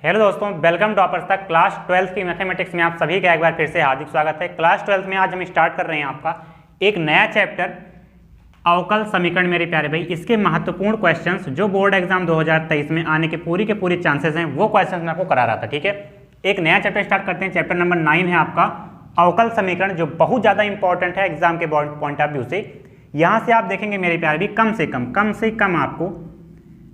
Hello दोस्तों, welcome toppers तक। Class 12 की मैथमेटिक्स में आप सभी का एक बार फिर से हार्दिक स्वागत है। क्लास 12 में आज हम स्टार्ट कर रहे हैं आपका एक नया चैप्टर अवकल समीकरण। मेरे प्यारे भाई, इसके महत्वपूर्ण क्वेश्चंस जो बोर्ड एग्जाम 2023 में आने के पूरी चांसेस हैं, वो क्वेश्चंस मैं आपको करा रहा था। ठीक है, एक नया चैप्टर स्टार्ट करते हैं। चैप्टर नंबर 9 है आपका अवकल समीकरण, जो बहुत ज़्यादा इंपॉर्टेंट है एग्जाम के पॉइंट ऑफ व्यू से। यहाँ से आप देखेंगे मेरे प्यारे भाई, कम से कम आपको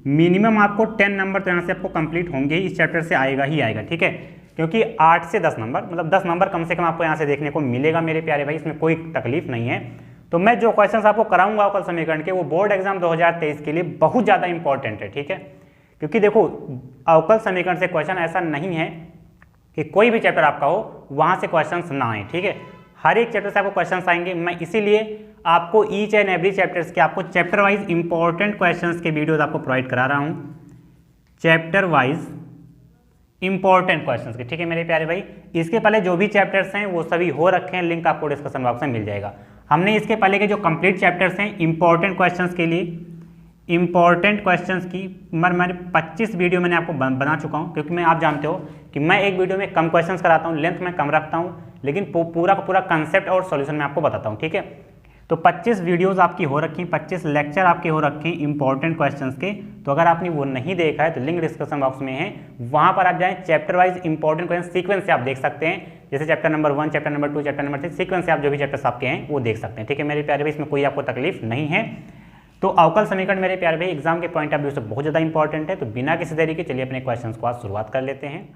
मिनिमम आपको 10 नंबर तो यहाँ से आपको कंप्लीट होंगे, इस चैप्टर से आएगा ही आएगा। ठीक है, क्योंकि 8 से 10 नंबर मतलब 10 नंबर कम से कम आपको यहाँ से देखने को मिलेगा मेरे प्यारे भाई, इसमें कोई तकलीफ नहीं है। तो मैं जो क्वेश्चंस आपको कराऊंगा अवकल समीकरण के, वो बोर्ड एग्जाम 2023 के लिए बहुत ज़्यादा इंपॉर्टेंट है। ठीक है, क्योंकि देखो अवकल समीकरण से क्वेश्चन ऐसा नहीं है कि कोई भी चैप्टर आपका हो वहाँ से क्वेश्चन ना आए। ठीक है, हर एक चैप्टर से आपको क्वेश्चंस आएंगे। मैं इसीलिए आपको ईच एंड एवरी चैप्टर्स के आपको चैप्टर वाइज इंपॉर्टेंट क्वेश्चंस के वीडियोस आपको प्रोवाइड करा रहा हूँ, चैप्टर वाइज इंपॉर्टेंट क्वेश्चंस के। ठीक है मेरे प्यारे भाई, इसके पहले जो भी चैप्टर्स हैं वो सभी हो रखे हैं, लिंक आपको डिस्क्रिप्शन बॉक्स में मिल जाएगा। हमने इसके पहले के जो कंप्लीट चैप्टर्स हैं इंपॉर्टेंट क्वेश्चंस के लिए, इंपॉर्टेंट क्वेश्चंस की मैं 25 वीडियो मैंने आपको बना चुका हूँ, क्योंकि मैं आप जानते हो कि मैं एक वीडियो में कम क्वेश्चंस कराता हूँ, लेंथ में कम रखता हूँ, लेकिन पूरा का पूरा कंसेप्ट और सॉल्यूशन मैं आपको बताता हूँ। ठीक है, तो 25 वीडियोस आपकी हो रखी, 25 लेक्चर आपके हो रखे हैं इंपॉर्टेंट क्वेश्चंस के। तो अगर आपने वो नहीं देखा है तो लिंक डिस्क्रिप्शन बॉक्स में है, वहाँ पर आप जाएँ, chapter wise important question sequence से आप देख सकते हैं। जैसे chapter number 1, chapter number 2, chapter number 3, sequence से आप जो भी चैप्टर्स आपके हैं वो देख सकते हैं। ठीक है मेरे प्यारे भाई, इसमें कोई आपको तकलीफ नहीं है। तो अवकल समीकरण मेरे प्यारे भाई एग्जाम के पॉइंट ऑफ व्यू से बहुत ज़्यादा इंपॉर्टेंट है। तो बिना किसी देरी के चलिए अपने क्वेश्चन को आज शुरुआत कर लेते हैं।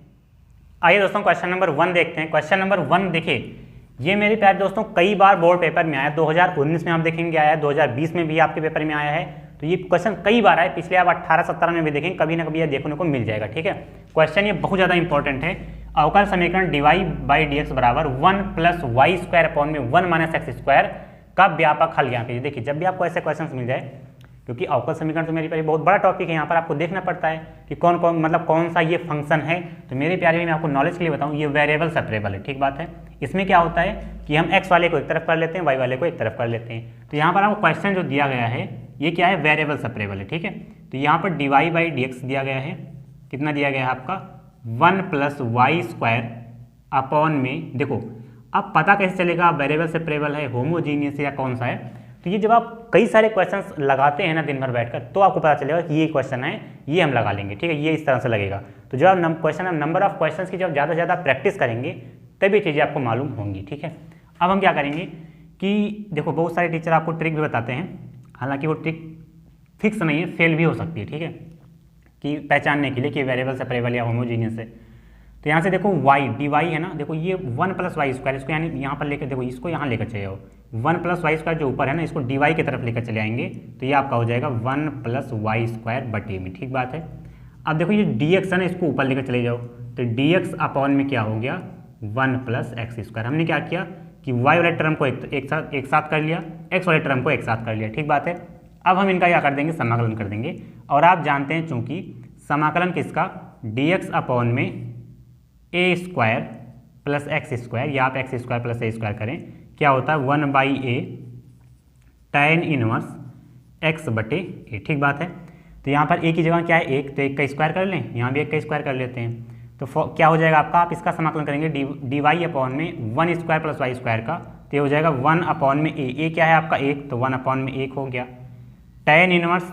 आइए दोस्तों, क्वेश्चन नंबर 1 देखते हैं। क्वेश्चन नंबर 1 देखिए, ये मेरे प्यारे दोस्तों कई बार बोर्ड पेपर में आया, 2019 में आप देखेंगे आया है, 2020 में भी आपके पेपर में आया है। तो ये क्वेश्चन कई बार आए, पिछले आप 18-17 में भी देखेंगे, कभी ना कभी ये देखने को मिल जाएगा। ठीक है, क्वेश्चन ये बहुत ज़्यादा इंपॉर्टेंट है। अवकल समीकरण dy/dx बराबर 1 + y² अपॉन में 1 - x² का व्यापक हल। यहाँ पे देखिए, जब भी आपको ऐसे क्वेश्चन मिल जाए, क्योंकि अवकल समीकरण तो मेरे प्यारे बहुत बड़ा टॉपिक है, यहाँ पर आपको देखना पड़ता है कि कौन सा ये फंक्शन है। तो मेरे प्यारे मैं आपको नॉलेज के लिए बताऊँ, ये वेरिएबल सेपरेबल है। ठीक बात है, इसमें क्या होता है कि हम x वाले को एक तरफ कर लेते हैं, y वाले को एक तरफ कर लेते हैं। तो यहाँ पर आपको क्वेश्चन जो दिया गया है ये क्या है, वेरिएबल सेपरेबल है। ठीक है, तो यहाँ पर dy/dx दिया गया है, कितना दिया गया है आपका 1 + y² अपॉन में, देखो अब पता कैसे चलेगा वेरिएबल सेपरेबल है, होमोजीनियस या कौन सा है। तो ये जब आप कई सारे क्वेश्चंस लगाते हैं ना दिन भर बैठकर, तो आपको पता चलेगा कि ये क्वेश्चन है, ये हम लगा लेंगे। ठीक है, ये इस तरह से लगेगा। तो जब आप क्वेश्चन नंबर ऑफ क्वेश्चंस की जब ज़्यादा से ज़्यादा प्रैक्टिस करेंगे तभी चीज़ें आपको मालूम होंगी। ठीक है, अब हम क्या करेंगे कि देखो बहुत सारे टीचर आपको ट्रिक भी बताते हैं, हालांकि वो ट्रिक फिक्स नहीं है, फेल भी हो सकती है। ठीक है, कि पहचानने के लिए कि वेरिएबल सेपरेबल या होमोजीनियस है। तो यहाँ से देखो dy है ना, देखो ये 1 + y², इसको यानी यहाँ पर लेकर देखो, इसको यहाँ लेकर चले जाओ, 1 + y² जो ऊपर है ना, इसको dy की तरफ लेकर चले आएंगे, तो ये आपका हो जाएगा 1 + y² बटे में। ठीक बात है। अब देखो ये dx है ना, इसको ऊपर लेकर चले जाओ, तो dx अपॉन में क्या हो गया 1 + x²। हमने क्या किया कि y वाले टर्म को एक साथ कर लिया, x वाले टर्म को एक साथ कर लिया। ठीक बात है। अब हम इनका क्या कर देंगे, समाकलन कर देंगे। और आप जानते हैं चूंकि समाकलन किसका, dx अपॉन में a² + x², या आप x² + a² करें, क्या होता है 1/a tan 1 x बटे a। ठीक बात है। तो यहाँ पर a की जगह क्या है 1, तो 1 का स्क्वायर कर लें, यहाँ भी 1 का स्क्वायर कर लेते हैं। तो क्या हो जाएगा आपका, आप इसका समाकलन करेंगे dy अपॉन में 1² + y² का, तो ये हो जाएगा 1 अपॉन में a क्या है आपका 1, तो 1 अपॉन में 1 हो गया, tan 1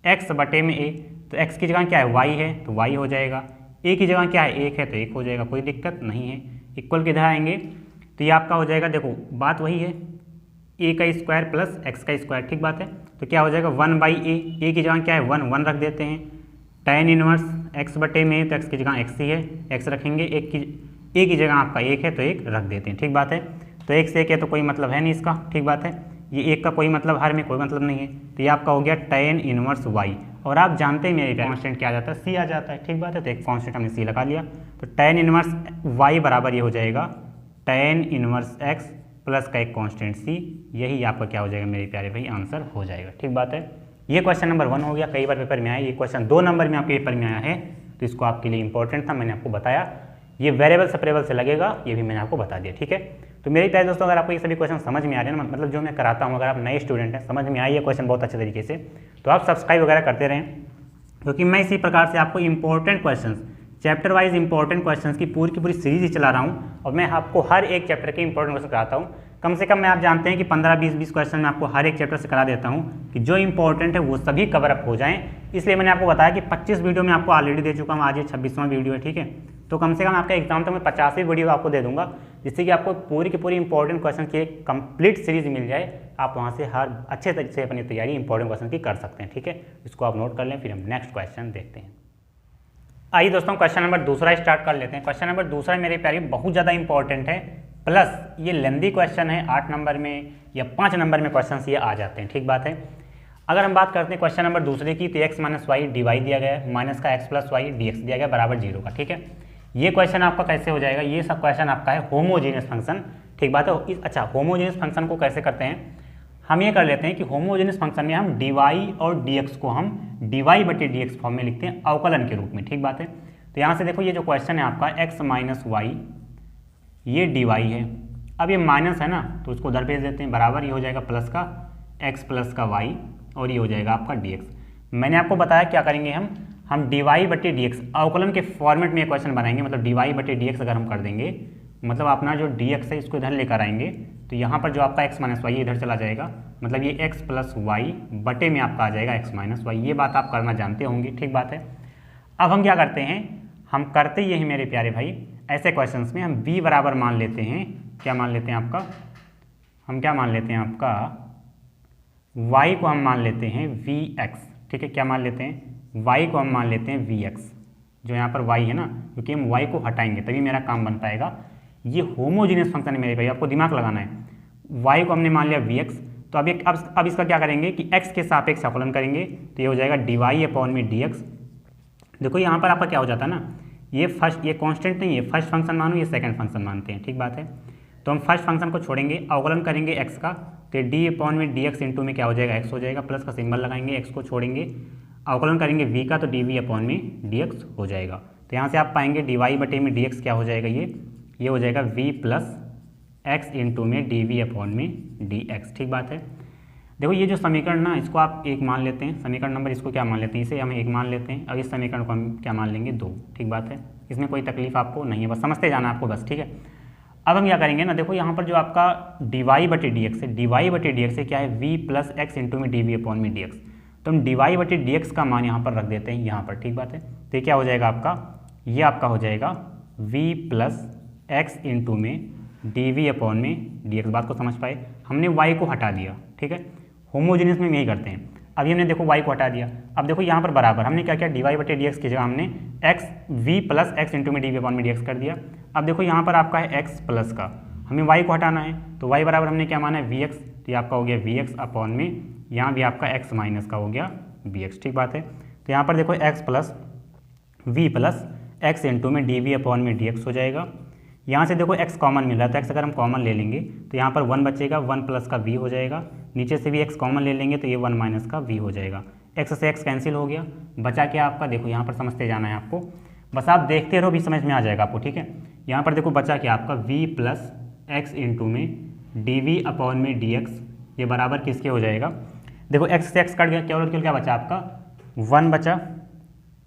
x बटे में a, तो x की जगह क्या है y है, तो y हो जाएगा, a की जगह क्या है 1 है, तो 1 हो जाएगा, कोई दिक्कत नहीं है। इक्वल किधर आएंगे, तो ये आपका हो जाएगा, देखो बात वही है, a का स्क्वायर प्लस x का स्क्वायर। ठीक बात है। तो क्या हो जाएगा 1/a की जगह क्या है 1 रख देते हैं, tan 1 x बटे में, तो x की जगह x ही है, x रखेंगे, a की जगह आपका 1 है तो 1 रख देते हैं। ठीक बात है। तो 1 से 1 है तो कोई मतलब है नहीं इसका। ठीक बात है, ये 1 का कोई मतलब, हर में कोई मतलब नहीं है, तो ये आपका हो गया tan 1 y। और आप जानते हैं मेरे कॉन्स्टेंट क्या आ जाता है, c आ जाता है। ठीक बात है, तो एक कॉन्स्टेंट हमने c लगा लिया, तो tan 1 y बराबर ये हो जाएगा tan 1 x प्लस का एक कॉन्स्टेंट c, यही आपका क्या हो जाएगा मेरे प्यारे भाई, आंसर हो जाएगा। ठीक बात है, ये क्वेश्चन नंबर 1 हो गया, कई बार पेपर में आया। ये क्वेश्चन 2 नंबर में आपके पेपर में आया है, तो इसको आपके लिए इंपॉर्टेंट था, मैंने आपको बताया। ये वेरिएबल सेपरेबल से लगेगा, ये भी मैंने आपको बता दिया। ठीक है, तो मेरे प्यारे दोस्तों, अगर आपको ये सभी क्वेश्चन समझ में आ रहे हैं ना, मतलब जो मैं कराता हूँ, अगर आप नए स्टूडेंट हैं, समझ में आई है क्वेश्चन बहुत अच्छे तरीके से, तो आप सब्सक्राइब वगैरह करते रहें, क्योंकि मैं इसी प्रकार से आपको important questions chapter wise important questions की पूरी सीरीज ही चला रहा हूँ और मैं आपको हर एक चैप्टर के इंपॉर्टेंट क्वेश्चन कराता हूँ। कम से कम मैं आप जानते हैं कि 15-20 क्वेश्चन मैं आपको हर एक चैप्टर से करा देता हूँ कि जो इंपॉर्टेंट है वो सभी कवर अप हो जाएं। इसलिए मैंने आपको बताया कि 25 वीडियो मैं आपको ऑलरेडी दे चुका हूँ, आज ये 26वां वीडियो है, ठीक है। तो कम से कम आपका एग्जाम तक मैं 50वीं वीडियो आपको दे दूंगा, जिससे कि आपको पूरी की पूरी इंपॉर्टेंट क्वेश्चन की एक कंप्लीट सीरीज मिल जाए। आप वहाँ से हर अच्छे तरीके से अपनी तैयारी इंपॉर्टेंट क्वेश्चन की कर सकते हैं, ठीक है। इसको आप नोट कर लें, फिर हम नेक्स्ट क्वेश्चन देखते हैं। आइए दोस्तों, क्वेश्चन नंबर दूसरा स्टार्ट कर लेते हैं। क्वेश्चन नंबर दूसरा मेरे प्यारे बहुत ज़्यादा इंपॉर्टेंट है, प्लस ये लेंदी क्वेश्चन है। 8 नंबर में या 5 नंबर में क्वेश्चन ये आ जाते हैं, ठीक बात है। अगर हम बात करते हैं क्वेश्चन नंबर दूसरे की, तो x माइनस वाई डी दिया गया है, माइनस का x प्लस वाई डी दिया गया बराबर 0 का, ठीक है। ये क्वेश्चन आपका कैसे हो जाएगा, ये सब क्वेश्चन आपका है होमोजीनियस फंक्शन, ठीक बात है। अच्छा, होमोजीनियस फंक्शन को कैसे करते हैं, हम ये कर लेते हैं कि होमोजेनियस फंक्शन में हम dy और dx को हम dy/dx फॉर्म में लिखते हैं अवकलन के रूप में, ठीक बात है। तो यहाँ से देखो ये जो क्वेश्चन है आपका x माइनस वाई, ये dy है। अब ये माइनस है ना, तो उसको उधर भेज देते हैं, बराबर ये हो जाएगा प्लस का x प्लस का y और ये हो जाएगा आपका dx। मैंने आपको बताया क्या करेंगे, हम dy/dx अवकलन के फॉर्मेट में ये क्वेश्चन बनाएंगे। मतलब dy/dx अगर हम कर देंगे, मतलब अपना जो dx है इसको इधर लेकर आएंगे, तो यहाँ पर जो आपका x माइनस वाई इधर चला जाएगा, मतलब ये x प्लस वाई बटे में आपका आ जाएगा x माइनस वाई। ये बात आप करना जानते होंगे, ठीक बात है। अब हम क्या करते हैं, हम करते ये हैं मेरे प्यारे भाई, ऐसे क्वेश्चंस में हम v बराबर मान लेते हैं, क्या मान लेते हैं आपका, हम क्या मान लेते हैं आपका y को हम मान लेते हैं vx, ठीक है। क्या मान लेते हैं, y को हम मान लेते हैं vx, जो यहाँ पर y है ना, क्योंकि हम y को हटाएंगे तभी मेरा काम बन पाएगा। ये होमोजीनियस फंक्शन है मेरे भाई, आपको दिमाग लगाना है। y को हमने मान लिया vx, तो अब इसका क्या करेंगे कि x के सापेक्ष अवकलन करेंगे, तो ये हो जाएगा dy/dx। देखो यहाँ पर आपका क्या हो जाता है ना, ये कांस्टेंट नहीं है, फर्स्ट फंक्शन मानो, ये सेकंड फंक्शन मानते हैं, ठीक बात है। तो हम फर्स्ट फंक्शन को छोड़ेंगे, अवकलन करेंगे x का, तो d/dx इंटू में क्या हो जाएगा, x हो जाएगा, प्लस का सिंबल लगाएंगे, x को छोड़ेंगे, अवकलन करेंगे v का, तो dv/dx हो जाएगा। तो यहाँ से आप पाएंगे dy/dx क्या हो जाएगा, ये हो जाएगा v प्लस x इंटू में dv/dx, ठीक बात है। देखो ये जो समीकरण ना, इसको आप 1 मान लेते हैं, समीकरण नंबर इसको क्या मान लेते हैं, इसे हम 1 मान लेते हैं। अब इस समीकरण को हम क्या मान लेंगे, 2, ठीक बात है। इसमें कोई तकलीफ आपको नहीं है, बस समझते जाना आपको बस, ठीक है। अब हम क्या करेंगे ना, देखो यहाँ पर जो आपका dy/dx है, dy/dx से क्या है v प्लस x इंटू में dv/dx, तो हम dy/dx का मान यहाँ पर रख देते हैं, यहाँ पर, ठीक बात है। तो ये क्या हो जाएगा आपका, ये आपका हो जाएगा v प्लस x इंटू में dv/dx। बात को समझ पाए, हमने y को हटा दिया, ठीक है। होमोजीनियस में यही करते हैं। अभी हमने देखो y को हटा दिया, अब देखो यहाँ पर बराबर हमने क्या किया, dy/dx की जगह हमने v प्लस x इंटू में dv/dx कर दिया। अब देखो यहाँ पर आपका है x प्लस का, हमें y को हटाना है, तो y बराबर हमने क्या माना है, vx, तो ये आपका हो गया vx/, यहाँ भी आपका x माइनस का हो गया vx, ठीक बात है। तो यहाँ पर देखो x plus v plus x into में dv/dx हो जाएगा। यहाँ से देखो x कॉमन मिल रहा है, तो x अगर हम कॉमन ले लेंगे तो यहाँ पर 1 बचेगा, 1 प्लस का v हो जाएगा, नीचे से भी x कॉमन ले लेंगे तो ये 1 माइनस का v हो जाएगा। x से x कैंसिल हो गया, बचा क्या आपका, देखो यहाँ पर समझते जाना है आपको, बस आप देखते रहो भी समझ में आ जाएगा आपको, ठीक है। यहाँ पर देखो बचा क्या आपका v प्लस x इंटू में dv/dx, ये बराबर किसके हो जाएगा, देखो x से x कट गया, क्या बचा आपका 1 बचा,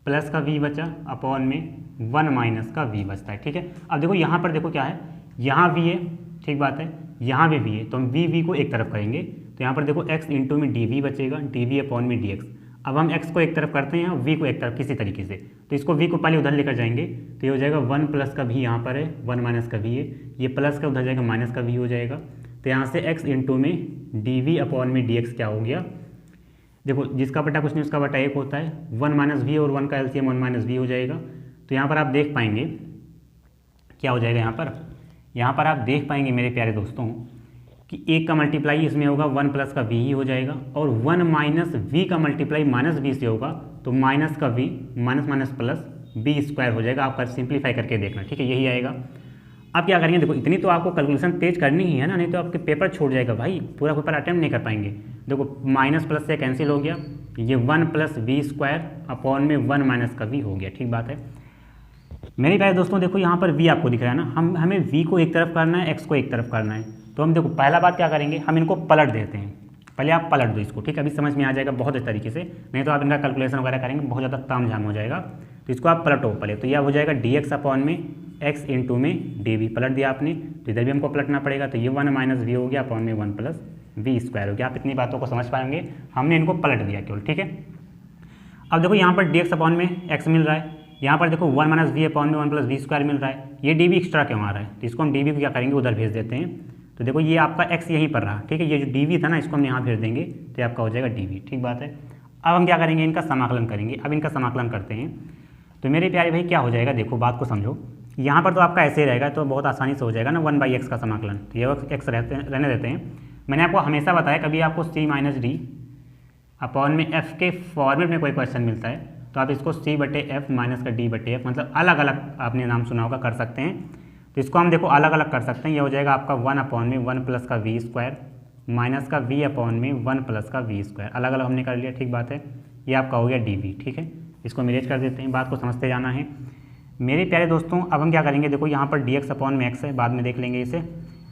प्लस का v बचा, अपॉन में 1 माइनस का v बचता है, ठीक है। अब देखो यहाँ पर देखो क्या है, यहाँ v है, ठीक बात है, यहाँ भी v है, तो हम v को एक तरफ करेंगे, तो यहाँ पर देखो x इंटू में dv बचेगा, dv/dx। अब हम x को एक तरफ करते हैं, v को एक तरफ किसी तरीके से, तो इसको v को पहले उधर लेकर जाएंगे, तो ये हो जाएगा 1 प्लस का v, यहाँ पर है 1 माइनस का v है, ये प्लस का उधर जाएगा माइनस का v हो जाएगा। तो यहाँ से x इंटू में dv/dx क्या हो गया, देखो जिसका बटा कुछ नहीं उसका बटा 1 होता है, 1 माइनस वी और 1 का एलसीएम 1 माइनस वी हो जाएगा। तो यहाँ पर आप देख पाएंगे क्या हो जाएगा, यहाँ पर आप देख पाएंगे मेरे प्यारे दोस्तों कि 1 का मल्टीप्लाई इसमें होगा 1 प्लस का वी ही हो जाएगा, और 1 माइनस वी का मल्टीप्लाई माइनस वी से होगा, तो माइनस का V minus minus plus B square हो जाएगा। आपका सिंप्लीफाई करके देखना, ठीक है, यही आएगा। अब क्या करेंगे, देखो इतनी तो आपको कैलकुलेशन तेज करनी ही है ना, नहीं तो आपके पेपर छूट जाएगा भाई, पूरा पेपर अटेम्प्ट नहीं कर पाएंगे। देखो माइनस प्लस से कैंसिल हो गया, ये 1 प्लस वी स्क्वायर अपॉन में 1 माइनस का वी हो गया, ठीक बात है। मेरे प्यारे दोस्तों देखो यहाँ पर v आपको दिख रहा है ना, हमें v को एक तरफ करना है, x को एक तरफ करना है, तो हम देखो पहला बात क्या करेंगे, हम इनको पलट देते हैं। पहले आप पलट दो इसको, ठीक है, अभी समझ में आ जाएगा बहुत अच्छे तरीके से, नहीं तो आप इनका कैलकुलेशन वगैरह करेंगे बहुत ज़्यादा तामझाम हो जाएगा। तो इसको आप पलटो पहले, तो यह हो जाएगा डी एक्स अपॉन में एक्स इंटू में डी वी, पलट दिया आपने, तो इधर भी हमको पलटना पड़ेगा, तो ये 1 माइनस वी हो गया अपॉन में 1 प्लस वी स्क्वायर हो गया। आप इतनी बातों को समझ पाएंगे, हमने इनको पलट दिया केवल, ठीक है। अब देखो यहाँ पर डी एक्स अपॉन में एक्स मिल रहा है, यहाँ पर देखो 1 माइनस वी अपॉन में 1 प्लस वी स्क्वायर मिल रहा है, ये डी वी एक्स्ट्रा क्यों आ रहा है, तो इसको हम डी वी को क्या करेंगे उधर भेज देते हैं। तो देखो ये आपका एक्स यहीं पर रहा, ठीक है, ये जो डी वी था ना इसको हम यहाँ भेज देंगे, तो ये आपका हो जाएगा डी वी, ठीक बात है। अब हम क्या करेंगे, इनका समाकलन करेंगे। अब इनका समाकलन करते हैं, तो मेरे प्यारे भाई क्या हो जाएगा, देखो बात को समझो। यहाँ पर तो आपका ऐसे ही रहेगा, तो बहुत आसानी से हो जाएगा ना 1/x का समाकलन, तो ये एक्स रहने देते हैं। मैंने आपको हमेशा बताया, कभी आपको c माइनस डी अपॉन में f के फॉर्मेट में कोई क्वेश्चन मिलता है तो आप इसको c बटे एफ माइनस का d बटे एफ, मतलब अलग अलग आपने नाम सुना होगा, कर सकते हैं। तो इसको हम देखो अलग अलग कर सकते हैं। ये हो जाएगा आपका 1 अपॉन में 1 प्लस का वी स्क्वायर माइनस का v अपॉन में 1 प्लस का वी स्क्वायर, अलग अलग हमने कर लिया, ठीक बात है। ये आपका हो गया डी वी, ठीक है। इसको मिलेज कर देते हैं, बात को समझते जाना है मेरे प्यारे दोस्तों। अब हम क्या करेंगे, देखो यहाँ पर डी एक्स अपॉन में एक्स है, बाद में देख लेंगे इसे।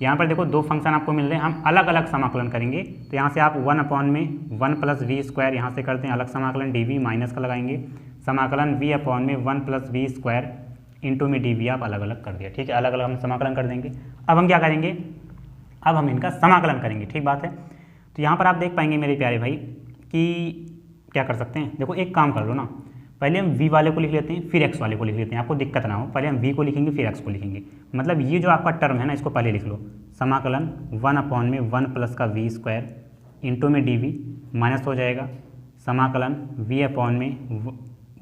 यहाँ पर देखो दो फंक्शन आपको मिल रहे हैं, हम अलग अलग समाकलन करेंगे। तो यहाँ से आप 1 अपॉन में 1 प्लस वी स्क्वायर यहाँ से करते हैं अलग समाकलन, डी वी माइनस का लगाएंगे, समाकलन v अपॉन में 1 प्लस वी स्क्वायर इंटू में डी वी आप अलग अलग कर दिया, ठीक है, अलग अलग हम समाकलन कर देंगे। अब हम क्या करेंगे, अब हम इनका समाकलन करेंगे, ठीक बात है। तो यहाँ पर आप देख पाएंगे मेरे प्यारे भाई कि क्या कर सकते हैं, देखो एक काम कर लो ना, पहले हम v वाले को लिख लेते हैं, फिर x वाले को लिख लेते हैं, आपको दिक्कत ना हो। पहले हम v को लिखेंगे फिर x को लिखेंगे, मतलब ये जो आपका टर्म है ना इसको पहले लिख लो, समाकलन 1 अपॉन में 1 प्लस का वी स्क्वायर इंटू में डी वी माइनस हो जाएगा, समाकलन v अपॉन में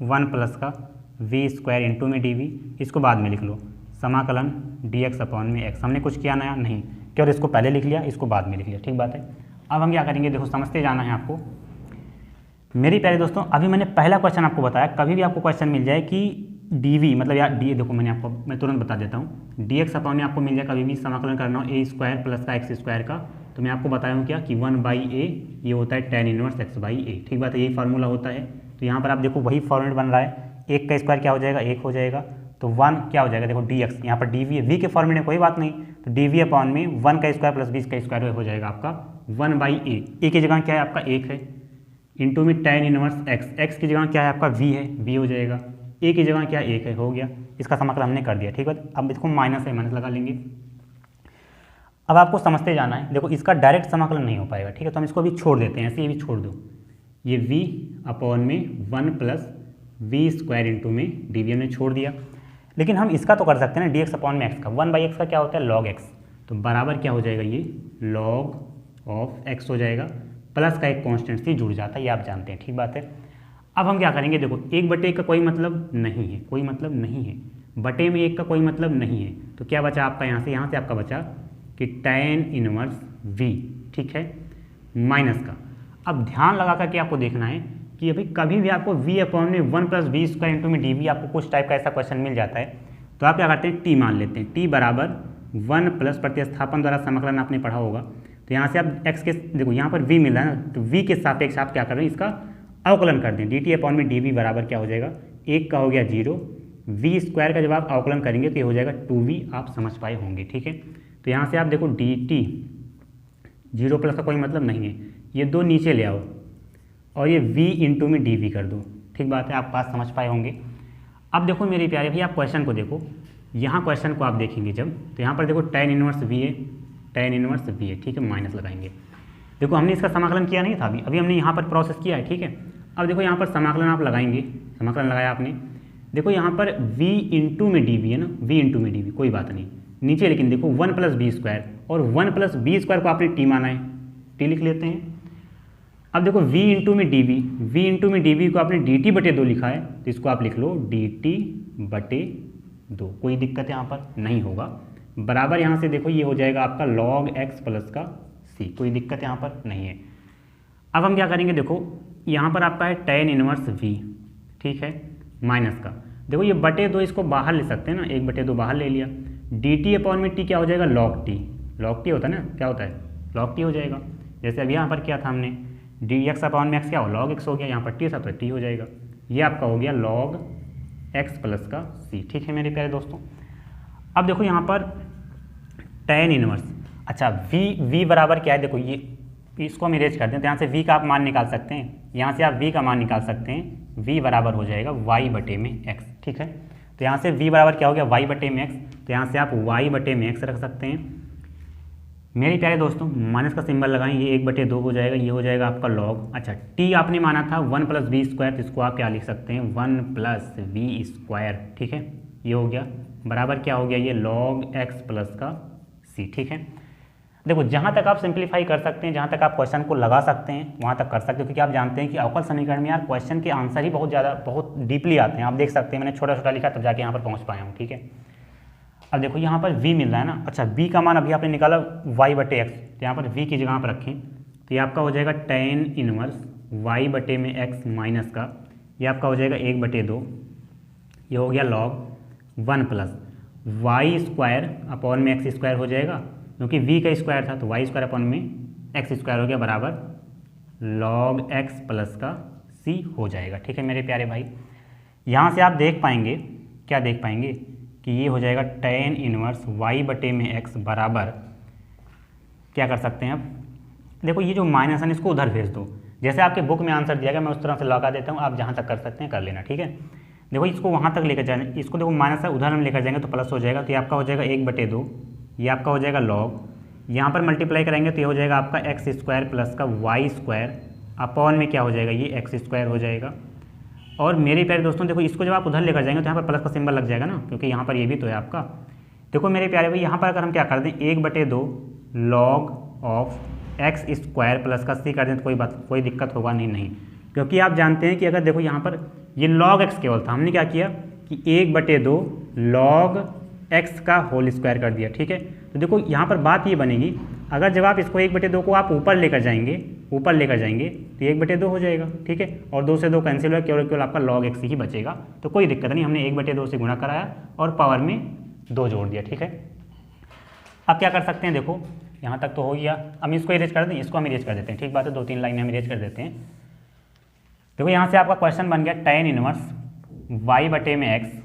1 प्लस का वी स्क्वायर इंटू में डी वी, इसको बाद में लिख लो, समाकलन डी एक्स अपॉन में एक्स। हमने कुछ किया नया नहीं, केवल इसको पहले लिख लिया, इसको बाद में लिख लिया, ठीक बात है। अब हम क्या करेंगे, देखो समझते जाना है आपको मेरे प्यारे दोस्तों। अभी मैंने पहला क्वेश्चन आपको बताया, कभी भी आपको क्वेश्चन मिल जाए कि डी वी मतलब यार डी, देखो मैं तुरंत बता देता हूँ, डी एक्स अपॉन में आपको मिल जाए कभी भी समाकलन करना हो ए स्क्वायर प्लस का एक्स स्क्वायर का, तो मैं आपको बताया हूँ क्या कि 1/a ये होता है tan इनवर्स x/a, ठीक बात है, यही फार्मूला होता है। तो यहाँ पर आप देखो वही फॉर्मेट बन रहा है, एक का स्क्वायर क्या हो जाएगा, एक हो जाएगा, तो 1 क्या हो जाएगा, देखो डी एक्स, यहाँ पर डी वी है, वी के फॉर्मेट में कोई बात नहीं, तो डी वी अपॉन में 1 का स्क्वायर प्लस 20 का स्क्वायर हो जाएगा आपका 1/a, ए की जगह क्या है आपका 1 है, इंटू में tan इनवर्स x, x की जगह क्या है आपका v है, v हो जाएगा, a की जगह क्या 1 है, हो गया, इसका समाकलन हमने कर दिया, ठीक है। अब इसको माइनस है, माइनस लगा लेंगे। अब आपको समझते जाना है, देखो इसका डायरेक्ट समाकलन नहीं हो पाएगा, ठीक है, तो हम इसको अभी छोड़ देते हैं, ऐसे ये भी छोड़ दो, ये v अपॉन में 1 प्लस वी स्क्वायर इंटू में डी वी हमने छोड़ दिया। लेकिन हम इसका तो कर सकते हैं ना, डी एक्स अपॉन में एक्स का, 1/x का क्या होता है लॉग एक्स, तो बराबर क्या हो जाएगा, ये लॉग ऑफ एक्स हो जाएगा, प्लस का एक कांस्टेंट सी जुड़ जाता है, ये आप जानते हैं, ठीक बात है। अब हम क्या करेंगे, देखो 1/1 का कोई मतलब नहीं है, कोई मतलब नहीं है, बटे में 1 का कोई मतलब नहीं है, तो क्या बचा आपका यहाँ से आपका बचा कि tan इनवर्स v, ठीक है, माइनस का। अब ध्यान लगा करके आपको देखना है कि अभी कभी भी आपको v अपॉन में 1 प्लस वी स्क्वायर इंटू में डी वी आपको कुछ टाइप का ऐसा क्वेश्चन मिल जाता है, तो आप क्या करते हैं t मान लेते हैं, t बराबर 1 प्लस प्रतिस्थापन द्वारा समाकलन आपने पढ़ा होगा, तो यहाँ से आप x के, देखो यहाँ पर v मिल रहा है ना, तो v के सापेक्ष आप क्या कर रहे हैं, इसका अवकलन कर दें, dt अपॉन में डी वी बराबर क्या हो जाएगा, 1 का हो गया 0, v स्क्वायर का जब आप अवकलन करेंगे तो ये हो जाएगा 2v, आप समझ पाए होंगे, ठीक है। तो यहाँ से आप देखो dt 0 प्लस का कोई मतलब नहीं है, ये 2 नीचे ले आओ और ये v इंटू में डी वी कर दो, ठीक बात है, आप बात समझ पाए होंगे। अब देखो मेरे प्यारे भाई, आप क्वेश्चन को देखो, यहाँ क्वेश्चन को आप देखेंगे जब, तो यहाँ पर देखो tan इनवर्स v है, tan इनवर्स v है, ठीक है, माइनस लगाएंगे। देखो हमने इसका समाकलन किया नहीं था अभी हमने यहाँ पर प्रोसेस किया है, ठीक है। अब देखो यहाँ पर समाकलन आप लगाएंगे, समाकलन लगाया आपने, देखो यहाँ पर v इंटू में डी वी है ना, v इंटू में डी वी, कोई बात नहीं नीचे, लेकिन देखो 1 प्लस बी स्क्वायर, और 1 प्लस बी स्क्वायर को आपने t माना है, t लिख लेते हैं। अब देखो v इंटू में डी वी, v इंटू में डी वी को आपने dt बटे 2 लिखा है, तो इसको आप लिख लो dt बटे 2, कोई दिक्कत यहाँ पर नहीं होगा, बराबर यहाँ से देखो ये हो जाएगा आपका log x प्लस का c, कोई दिक्कत यहाँ पर नहीं है। अब हम क्या करेंगे, देखो यहाँ पर आपका है tan इनवर्स v, ठीक है, माइनस का, देखो ये बटे 2 इसको बाहर ले सकते हैं ना, 1/2 बाहर ले लिया, dt अपॉन में t क्या हो जाएगा log t होता है ना, क्या होता है log t हो जाएगा, जैसे अभी यहाँ पर क्या था हमने dx अपॉन में x क्या हो log x हो गया, यहाँ पर t था तो t हो जाएगा, ये आपका हो गया log x प्लस का c, ठीक है मेरे प्यारे दोस्तों। अब देखो यहाँ पर tan इनवर्स, अच्छा v बराबर क्या है, देखो ये इसको हम इरेज कर दें, तो यहाँ से v का आप मान निकाल सकते हैं, यहाँ से आप v का मान निकाल सकते हैं, v बराबर हो जाएगा y बटे में x। ठीक है, तो यहाँ से v बराबर क्या हो गया, y बटे में x, तो यहाँ से आप y बटे में x रख सकते हैं। मेरे प्यारे दोस्तों माइनस का सिंबल लगाएं, ये 1/2 हो जाएगा, ये हो जाएगा आपका लॉग। अच्छा, t आपने माना था 1 + v स्क्वायर, तो इसको आप क्या लिख सकते हैं 1 + v स्क्वायर। ठीक है, ये हो गया बराबर क्या हो गया, ये log x प्लस का c। ठीक है, देखो जहाँ तक आप सिंप्लीफाई कर सकते हैं, जहाँ तक आप क्वेश्चन को लगा सकते हैं वहाँ तक कर सकते हो, क्योंकि आप जानते हैं कि अवकल समीकरण में यार क्वेश्चन के आंसर ही बहुत डीपली आते हैं। आप देख सकते हैं मैंने छोटा छोटा लिखा तब जाके यहाँ पर पहुँच पाया हूँ। ठीक है, अब देखो यहाँ पर v मिल रहा है ना। अच्छा, v का मान अभी आपने निकाला y बटे x, तो यहाँ पर v की जगह पर रखें तो ये आपका हो जाएगा tan इनवर्स y बटे में x माइनस का, ये आपका हो जाएगा 1/2, ये हो गया log 1 + y स्क्वायर अपॉन में x स्क्वायर हो जाएगा, क्योंकि v का स्क्वायर था तो y स्क्वायर अपॉन में x स्क्वायर हो गया बराबर log x प्लस का c हो जाएगा। ठीक है मेरे प्यारे भाई, यहाँ से आप देख पाएंगे, क्या देख पाएंगे कि ये हो जाएगा tan इनवर्स y बटे में x बराबर, क्या कर सकते हैं अब, देखो ये जो माइनस है इसको उधर भेज दो, जैसे आपके बुक में आंसर दिया गया मैं उस तरह से लगा देता हूँ, आप जहाँ तक कर सकते हैं कर लेना। ठीक है, देखो इसको वहाँ तक लेकर जाए, इसको देखो माइनस है उधर हम लेकर जाएंगे तो प्लस हो जाएगा, तो ये आपका हो जाएगा 1/2, ये आपका हो जाएगा लॉग, यहाँ पर मल्टीप्लाई करेंगे तो ये हो जाएगा आपका x स्क्वायर प्लस का y स्क्वायर अपॉन में क्या हो जाएगा, ये x स्क्वायर हो जाएगा। और मेरे प्यारे दोस्तों देखो इसको जब आप उधर लेकर जाएंगे तो यहाँ पर प्लस का सिंबल लग जाएगा ना, क्योंकि यहाँ पर ये भी तो है आपका। देखो मेरे प्यारे भाई यहाँ पर अगर हम क्या कर दें 1/2 log of x square plus का c कर दें तो कोई दिक्कत होगा नहीं, क्योंकि आप जानते हैं कि अगर देखो यहाँ पर ये log x केवल था, हमने क्या किया कि 1/2 log x का होल स्क्वायर कर दिया। ठीक है, तो देखो यहाँ पर बात ये बनेगी, अगर जब आप इसको 1/2 को आप ऊपर लेकर जाएंगे तो 1/2 हो जाएगा। ठीक है, और 2 से 2 कैंसिल हुआ, केवल आपका log x ही बचेगा, तो कोई दिक्कत नहीं, हमने 1/2 से गुणा कराया और पावर में 2 जोड़ दिया। ठीक है, अब क्या कर सकते हैं, देखो यहाँ तक तो हो गया, हम इसको इरेज कर दें, इसको हम इरेज कर देते हैं। ठीक बात है, 2-3 लाइन हम इरेज कर देते हैं। देखो यहाँ से आपका क्वेश्चन बन गया tan इनवर्स y बटे में x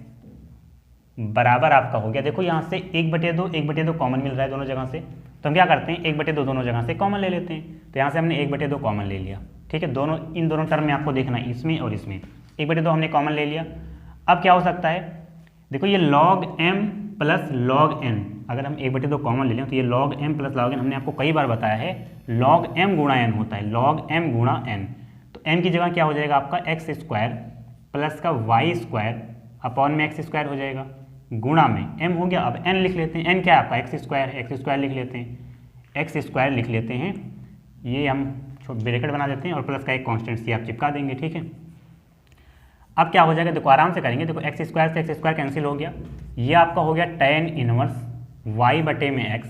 बराबर आपका हो गया, देखो यहाँ से 1/2 कॉमन मिल रहा है दोनों जगह से, तो हम क्या करते हैं 1/2 दोनों जगह से कॉमन ले लेते हैं, तो यहाँ से हमने 1/2 कॉमन ले लिया। ठीक है, इन दोनों टर्म में आपको देखना है, इसमें और इसमें 1/2 हमने कॉमन ले लिया। अब क्या हो सकता है, देखो ये log m plus log n, अगर हम 1/2 कॉमन ले लें तो ये log m plus log n, हमने आपको कई बार बताया है log m गुणा n होता है, log m गुणा n, तो m की जगह क्या हो जाएगा आपका x स्क्वायर प्लस का y स्क्वायर अपॉन में x स्क्वायर हो जाएगा, गुणा में m हो गया। अब n लिख लेते हैं, n क्या है आपका x स्क्वायर लिख लेते हैं, x स्क्वायर लिख लेते हैं, ये हम ब्रैकेट बना देते हैं और प्लस का एक कांस्टेंट सी आप चिपका देंगे। ठीक है, अब क्या हो जाएगा, देखो आराम से करेंगे, देखो x स्क्वायर से x स्क्वायर कैंसिल हो गया, ये आपका हो गया tan इनवर्स y बटे में x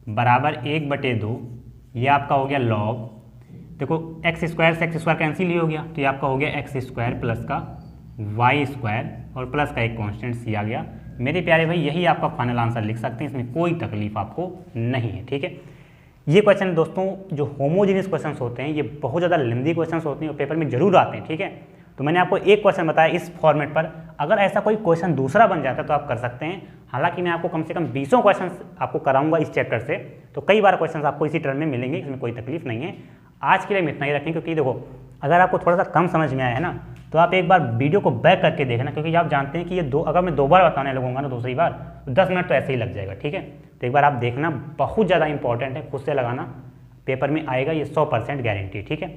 बराबर 1/2, ये आपका हो गया log, देखो x स्क्वायर से x स्क्वायर कैंसिल ही हो गया, तो ये आपका हो गया x स्क्वायर प्लस का y स्क्वायर और प्लस का एक कांस्टेंट सी आ गया। मेरे प्यारे भाई यही आपका फाइनल आंसर लिख सकते हैं, इसमें कोई तकलीफ आपको नहीं है। ठीक है, ये क्वेश्चन दोस्तों जो होमोजेनियस क्वेश्चंस होते हैं ये बहुत ज़्यादा लेंदी क्वेश्चंस होते हैं और पेपर में जरूर आते हैं। ठीक है, तो मैंने आपको एक क्वेश्चन बताया इस फॉर्मेट पर, अगर ऐसा कोई क्वेश्चन दूसरा बन जाता है तो आप कर सकते हैं। हालांकि मैं आपको कम से कम 20 क्वेश्चन आपको कराऊंगा इस चैप्टर से, तो कई बार क्वेश्चन आपको इसी टर्म में मिलेंगे, इसमें कोई तकलीफ नहीं है। आज के लिए हम इतना ही रखें, क्योंकि देखो अगर आपको थोड़ा सा कम समझ में आया है ना तो आप एक बार वीडियो को बैक करके देखना, क्योंकि आप जानते हैं कि ये अगर मैं 2 बार बताने लगूंगा ना दूसरी बार तो 10 मिनट तो ऐसे ही लग जाएगा। ठीक है, तो एक बार आप देखना, बहुत ज़्यादा इंपॉर्टेंट है, खुद से लगाना, पेपर में आएगा ये 100% गारंटी। ठीक है,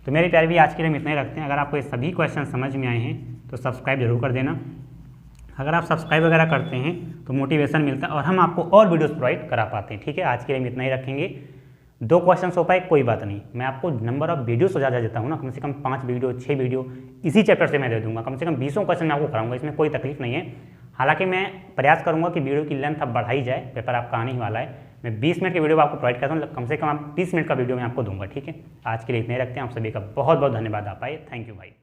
तो मेरे प्यारे भी आज के लिए हम इतना ही रखते हैं। अगर आपको ये सभी क्वेश्चन समझ में आए हैं तो सब्सक्राइब जरूर कर देना, अगर आप सब्सक्राइब वगैरह करते हैं तो मोटिवेशन मिलता है और हम आपको और वीडियोस प्रोवाइड करा पाते हैं। ठीक है, आज के लिए हम इतना ही रखेंगे। 2 क्वेश्चन हो पाए कोई बात नहीं, मैं आपको नंबर ऑफ वीडियोस ज़्यादा देता हूँ ना, कम से कम 5 वीडियो 6 वीडियो इसी चैप्टर से मैं दे दूंगा, कम से कम 20 क्वेश्चन मैं आपको कराऊंगा, इसमें कोई तकलीफ नहीं है। हालांकि मैं प्रयास करूंगा कि वीडियो की लेंथ अब बढ़ाई जाए, पेपर आपका आने ही वाला है, मैं 20 मिनट की वीडियो आपको प्रोवाइड करता हूँ, कम से कम आप 30 मिनट का वीडियो मैं आपको दूंगा। ठीक है, आज के लिए इतने रखते हैं, आप सभी का बहुत बहुत धन्यवाद आप आए, थैंक यू भाई।